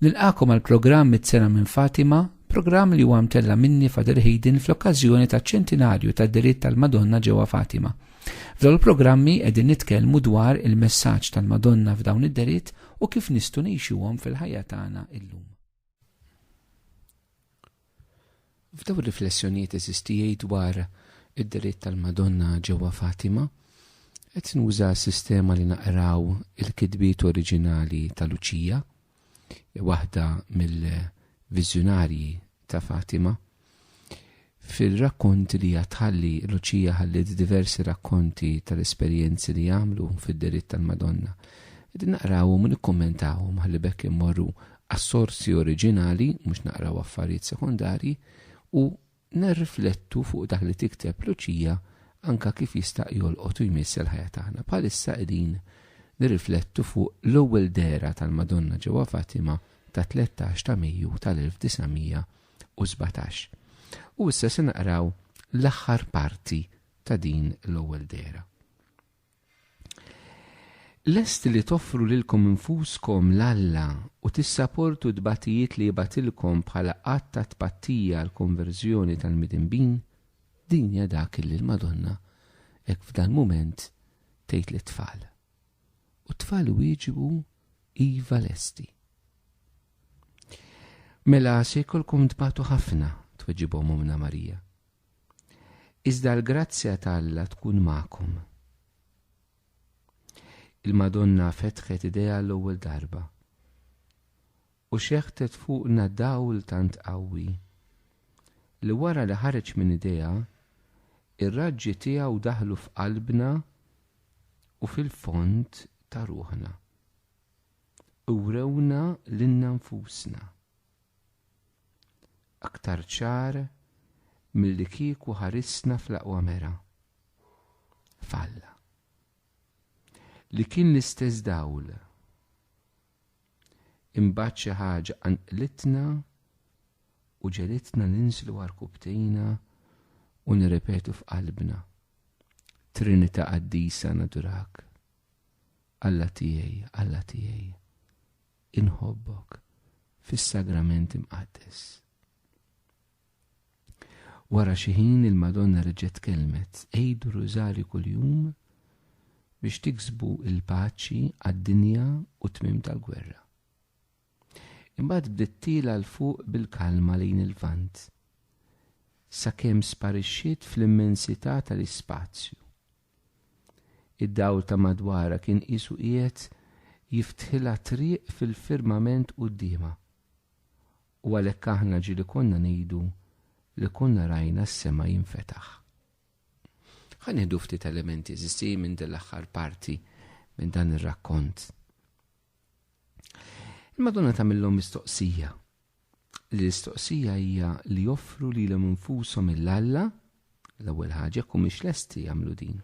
Nilqakom għal programm Mit-sena minn Fatima, programm li huwa mtella minni Fader Hayden fl-okkażjoni taċ-ċentinarju tad-diritt tal-Madonna ġewwa Fatima. F'dawn il-programmi qegħdin nitkellmu dwar il-messaġġ tal-Madonna f'dawn id-diritt u kif nistgħu ngħixuhom fil-ħajja tagħna illum. F'dawn ir-riflessjonijiet eżistijej dwar id-diritt tal-Madonna ġewwa Fatima, qed nuża sistema li naqraw il-kitbiet oriġinali ta' Luċija, waħda mill-viżjonarji ta' Fatima. Fil-rakkonti li jatħalli Luċija ħallit diversi rakkonti tal-esperjenzi li jagħmlu fid-diritt tal-Madonna. Qegħdin naqrawhom u nikkommentawhom ħalli bekk immorru għas-sorsi oriġinali, mhux naqraw affarijiet sekondarji, u nirriflettu fuq dak li tikteb Luċija anka kif jista' jolqot u jmiss il-ħajja tagħna. Bħalissa qegħdin nirriflettu fuq l-ewwel dera tal-Madonna ġewwa Fatima ta' 13 ta' Mejju tal-1917. U issa se naqraw l-aħħar parti ta' din l-ewwel dera. Lest li toffru lilkom infuskom l-Alla u tissaportu d-batijiet li jibatilkom bħala qatt ta' tpattija l-konverżjoni tal-midinbin, din hija dak li l-Madonna hekk f'dan mument tgħid lit-tfal. U t-tfal wieġbu iva lesti. Mela se jkollkom tbatu ħafna, tweġibhom Omna Marija. Iżda l-grazzja tal-Alla tkun magħkom. Il-Madonna fetħet idea l-ewwel darba u xeħtet fuqna dawl tant qawwi li wara li ħareġ minn idea ir-raġġi tiegħu daħlu f'qalbna u fil-fond ta' ruħna. Urawna lilna nfusna. Aktar ċar milli kieku ħarisna fl-aqwa mera. Falla. Li kien l-istess dawl. Imbagħad xi ħaġa anqlitna u ġelitna ninslu għarkubtejna u nirrepetu f'qalbna. Trinita qaddisa nadurak. Alla tiegħi, inħobbok fis-sagrament imqaddes. Wara xi ħin il-Madonna reġgħet kelmet ejdu rużari kuljum biex tiksbu il-paċi għad-dinja u tmiem tal-gwerra. Imbagħad bdiet tila l fuq bil-kalma lejn il-vant, sakemm sparixxiet fl-immensità tal-ispazju. Id-dawl ta' madwara kien qisu qiegħed jiftħilha triq fil-firmament qudiemha. U għalhekk aħna ġieli konna ngħidu li konna rajna s-sema jinfetaħ. Ħa nieħdu ftit elementi eżisti minn din l-aħħar parti minn dan ir-rakkont. Il-Madonna tagħmilhom mistoqsija. L-istoqsija hija li joffru lilhom infushom mill-Alla l-ewwel ħaġa jekk mhumiex lesti jagħmlu din.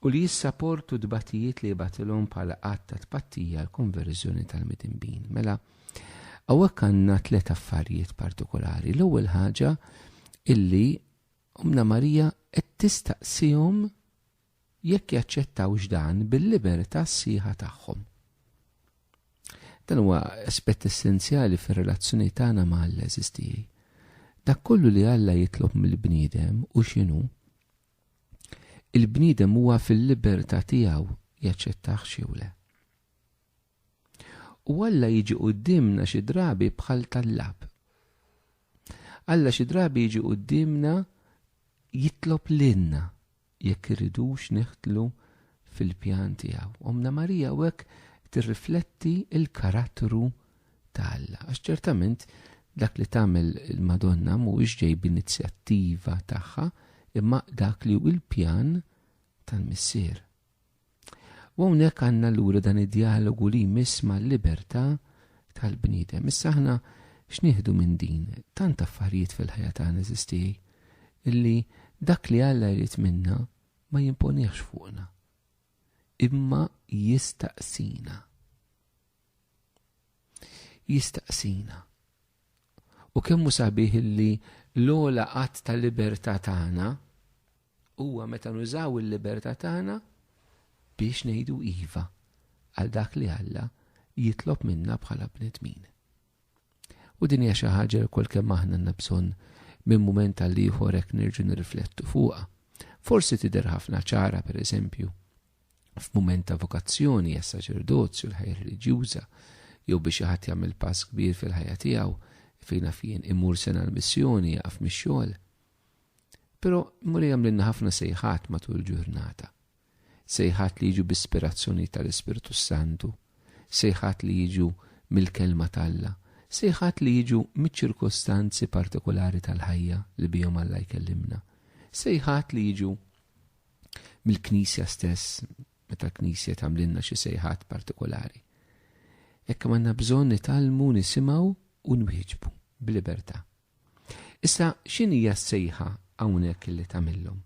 U li jissaportu d-batijiet li jibatilhom bħala qatt ta' tpattija l-konverżjoni tal-midinbin. Mela, hawnhekk għandna tliet affarijiet partikolari. L-ewwel ħaġa illi Omna Marija qed tistaqsihom jekk jaċċettawx dan bil-libertà sħiħa tagħhom. Dan huwa aspett essenzjali fir-relazzjoni tagħna mal-Alla eżistijej. Dak kollu li Alla jitlob mill-bniedem u x'inhu il-bniedem huwa fil-libertà tiegħu jaċċettah xi le. U Alla jiġi qudiemna xi drabi bħal tal-lab. Alla xi drabi jiġi qudiemna jitlob lilna jekk irridux neħtlu fil-pjan tiegħu. Omna Marija hekk tirrifletti l-karattru ta' Alla. Għax ċertament dak li tagħmel il-Madonna mhuwiex ġej b'inizjattiva tagħha, imma dak li hu l-pjan tal-Missier. U hawnhekk għandna lura dan id-dialogu li jmiss mal-libertà tal-bniedem. Issa aħna x'nieħdu minn din? Tant affarijiet fil-ħajja tagħna eżistej illi dak li Alla jrid minna ma jimponihx fuqna, imma jistaqsina. Jistaqsina. U kemm hu sabiħ illi l-ogħla qatt tal-libertà tagħna huwa meta nużaw il-libertà tagħna biex ngħidu iva għal dak li Alla jitlob minna bħala bnedmin. U din hija xi ħaġa li kull kemm aħna għandna bżonn minn mument għal ieħor hekk nirġu nirriflettu fuqha. Forsi tidher ħafna ċara pereżempju f'mument ta' vokazzjoni għas saċerdozju l-ħajja reliġjuża jew biex xi ħadd jagħmel pass kbir fil-ħajja tiegħu fejn fien imur sena l-missjoni jaqaf mix-xogħol. Però mmur jagħmlilna ħafna sejħat matul il-ġurnata. Sejħat li jiġu b'ispirazzjoni tal-Ispiritu Santu, sejħat li jiġu mill-kelma tal-Alla, sejħat li jiġu miċ-ċirkostanzi partikolari tal-ħajja li bihom Alla jkellimna, sejħat li jiġu mill-Knisja stess, meta l-Knisja tagħmlilna xi sejħat partikolari. Hekk għandna bżonn nitalmu nisimgħu u nwieġbu b'libertà. Issa x'inhija s-sejħa hawnhekk li tagħmilhom?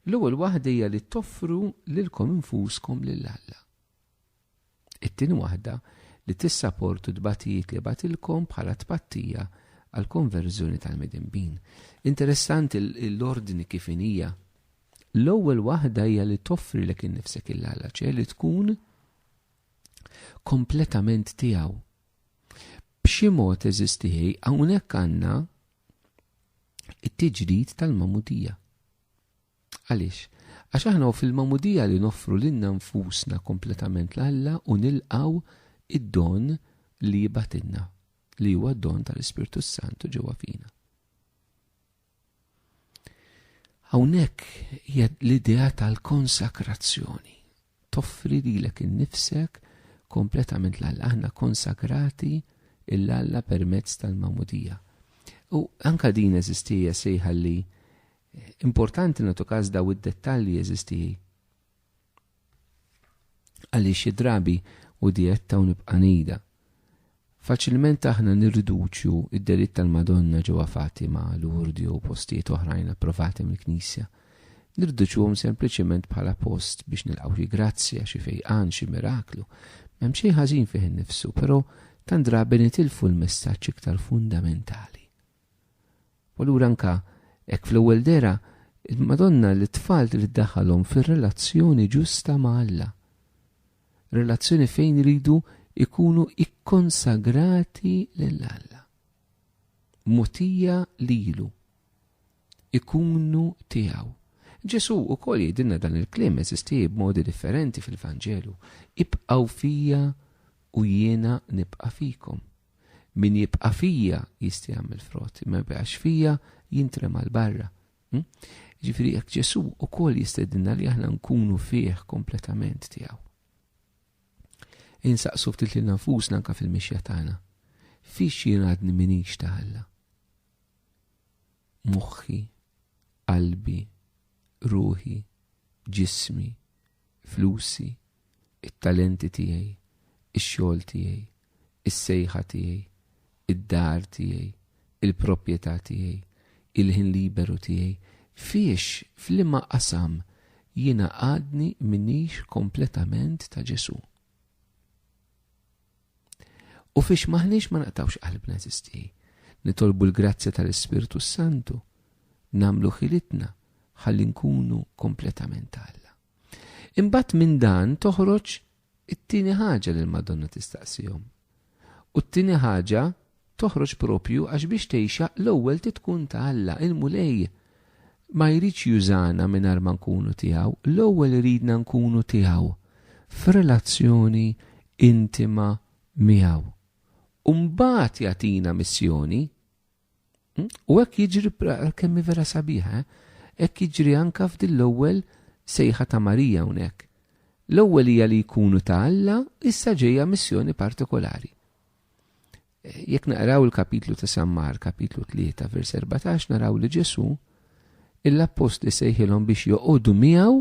L-ewwel waħda hija li toffru lilkom infuskom lill-Alla. It-tieni waħda li tissapportu tbatijiet li batilkom bħala tpattija għal konverżjoni tal-medembin. Interessanti l-ordni kif hija. L-ewwel waħda hija li toffri lek innifsek il-Alla, ċe li tkun kompletament tiegħu. B'xi mod eżistihej hawnhekk għandna it-tiġrid tal-mamudija. Għaliex? Għax aħna fil-mamudija li noffru lilna nfusna kompletament l-Alla u nilqgħu id-don li jibatilna, li huwa d-don tal-Ispiritu Santu ġewwa fina. Hawnhekk hija l-idea tal-konsakrazzjoni. Toffri lilek innifsek kompletament l-Alla. Aħna konsakrati l-Alla permezz tal-mamudija. U anka din eżistija sejħa li importanti nagħtu każ daw id-dettalji eżistiji. Għaliex xi drabi u dietta u nibqa' ngħidha. Faċilment aħna nirriduċju id-delitt tal-Madonna ġewwa Fatima, Lourdes u postijiet oħrajn approvati mill-Knisja. Nirriduċjuhom sempliċement bħala post biex nilqgħu xi grazzja, xi fejqan, xi miraklu. M'hemm xejn ħażin fih innifsu, però tant drabi nitilfu l-messaġġ iktar fundamentali. U allura anke hekk fl-ewwel dera il-Madonna l-tfal trid tdaħħalhom fir-relazzjoni ġusta ma' Alla. Relazzjoni fejn iridu ikunu ikkonsagrati lill-Alla. Mutija lilu. Ikunu tiegħu. Ġesu wkoll jgħidilna dan il-kliem eżisti b'modi differenti fil-Vanġelu. Ibqgħu fija u jiena nibqa' fikom. Min jibqa' fija jista' jagħmel frott, ma jibqax fija jintrema l-barra. Ġifieri jekk Ġesu wkoll jistedinna li aħna nkunu fih kompletament tiegħu. Insaqsu ftit lil nfusna anke fil-mixja tagħna. Fiex jien għadni minix ta' Alla. Moħħi, qalbi, ruħi, ġismi, flusi, it-talenti tiegħi, ix-xogħol tiegħi, is-sejħa tiegħi, id-dar tiegħi, il-proprjetà tiegħi, il-ħin liberu tiegħi, fiex fl-imma qasam jiena għadni minix kompletament ta' Ġesu. U fiex maħniex ma naqtawx qalbna eżistij, nitolbu l-grazzja tal-Ispiritu Santu, namlu ħilitna ħalli nkunu kompletament Alla. Imbagħad minn dan toħroġ it-tieni ħaġa li l-Madonna tistaqsihom. U t-tieni ħaġa toħroġ propju għax biex tgħixha l-ewwel tkun ta' Alla. Il-mulej ma jridx jużana mingħajr ma nkunu tiegħu, l-ewwel iridna nkunu tiegħu f'relazzjoni intima miegħu. U mbagħad jagħtina missjoni. U hekk jiġri kemm vera sabiħa, hekk jiġri anke f'din l-ewwel sejħa ta' Marija hawnhekk. L-ewwel hija li jkunu ta' Alla, issa ġejja missjoni partikolari. Jekk naqraw il-kapitlu ta' Sammar, kapitlu 3, vers 14, naraw li Ġesu l-apposti sejħilhom biex joqogħdu miegħu,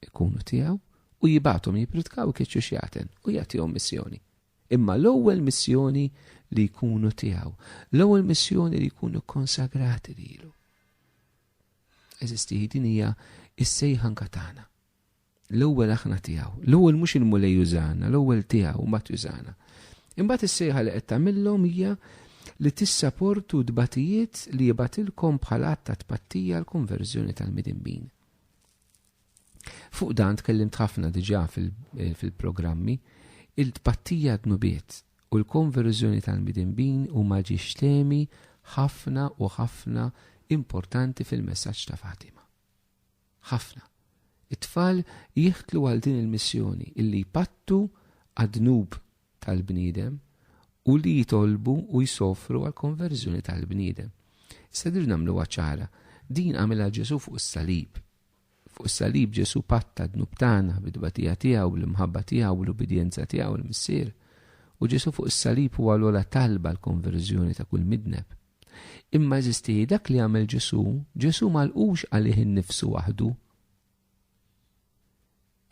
ikunu tiegħu, u jibgħathom jipritkaw kiċċu xjaten u jagħtihom missjoni. Imma l-ewwel missjoni li jkunu tiegħu, l-ewwel missjoni li jkunu konsagrati lilu. Eżisti din hija s-sejħa anke tagħna. L-ewwel aħna tiegħu, l-ewwel mhux il-mulej jużana, l-ewwel tiegħu mbagħad jużana. Imbagħad is-sejħa li qed tagħmilhom hija li tissapportu dbatijiet li jibatilkom bħala ta' tpattija l-konverżjoni tal-midinbin. Fuq dan tkellimt ħafna diġà fil-programmi, Il-tpattija dnubiet u l-konverżjoni tal-midinbin huma ġixtemi ħafna u ħafna importanti fil-messaġġ ta' Fatima. ħafna. It-tfal jieħtlu għal din il-missjoni illi jpattu għad-dnub tal-bniedem u li jitolbu u jsofru għal konverżjoni tal-bniedem. Sadir namlu ċara, din għamela Ġesu fuq is-salib. Fuq is-salib Ġesu patta d-dnub tagħna bid-batija tiegħu, bl-imħabba tiegħu, l-ubidjenza tiegħu, l-missier. U Ġesu fuq is-salib huwa l-ola talba l-konverżjoni ta' kull midneb. Imma eżisti dak li għamel Ġesu ma lqux għalih innifsu waħdu.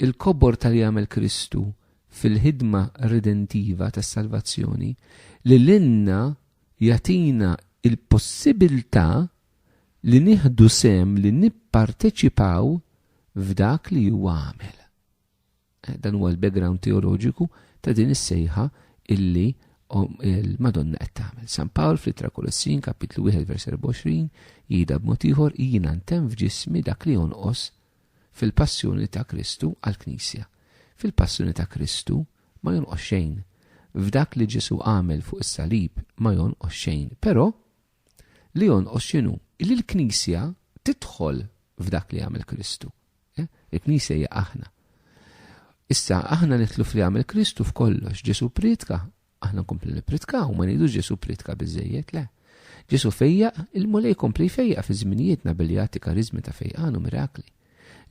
Il-kobor tal jagħmel Kristu fil-ħidma redentiva tas-salvazzjoni li l-inna jatina il-possibilità li nieħdu sem li nipparteċipaw f'dak li huwa għamel. Dan huwa l-background teoloġiku ta' din is-sejħa illi il-Madonna qed tagħmel. San Pawl fl-Ittra Kolossin kapitlu 1 vers 24 jgħidha b'mod ieħor jiena ntemm f'ġismi dak li jonqos fil-passjoni ta' Kristu għall-Knisja. Fil-passjoni ta' Kristu ma jonqos xejn. F'dak li Ġesu għamel fuq is-salib ma jonqos xejn. Però li jonqos x'inhu? Li l-Knisja tidħol f'dak li għamel Kristu. Il-Knisja hija aħna. Issa aħna nitlu fli għamel Kristu f'kollox. Ġesu pritka, aħna nkompli nipritkaw, ma ngħidux Ġesu pritka biżejjed, le. Ġesu fejjaq, il-mulej kompli fejjaq fi żminijietna billi jagħti karizmi ta' fejqan u mirakli.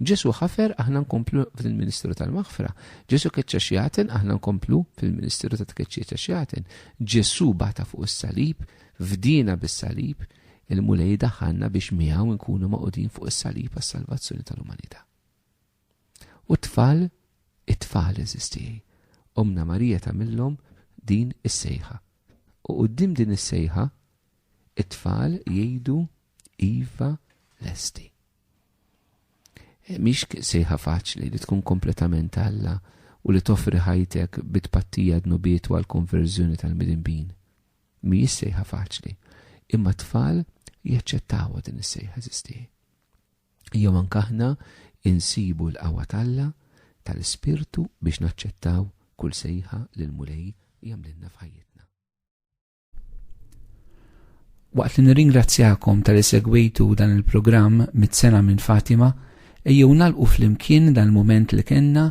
Ġesu ħafer, aħna nkomplu fil-Ministeru tal-Maħfra. Ġesu keċċa xjaten, aħna nkomplu fil-Ministeru ta' tkeċċieta xjaten. Ġesu bata fuq is-salib, fdina bis-salib, il-mulej daħħalna biex miegħu nkunu maqudin fuq is-salib għas-salvazzjoni tal-umanità. U it-tfal eżisti. Omna Marija tagħmilhom din is-sejħa. U quddiem din is-sejħa, it-tfal jgħidu iva lesti. Mhix sejħa faċli li tkun kompletament Alla u li toffri ħajtek bit-pattija dnubiet u għall-konverżjoni tal-midinbin. Mhix sejħa faċli, imma t-tfal jaċċettawha din is-sejħa eżisti. Jew anke aħna insibu l-qawwa Alla tal-Ispirtu biex naċċettaw kull sejħa li l-mulej jagħmlilna f'ħajjitna. Waqt li nirringrazzjakom tal-li segwejtu dan il-programm mit-sena minn Fatima, ejjew nagħlqu flimkien dan il-mument li kellna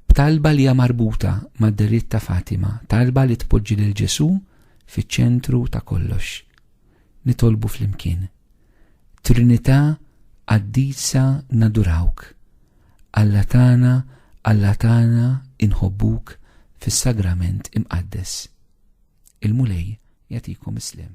b'talba li hija marbuta mad-deritt ta' Fatima, talba li tpoġġi lil Ġesu fiċ-ċentru ta' kollox. Nitolbu flimkien. Trinità Qaddisa nadurawk. Alla tagħna inħobbuk fis-sagrament imqaddes. Il-mulej jagħtikom islem.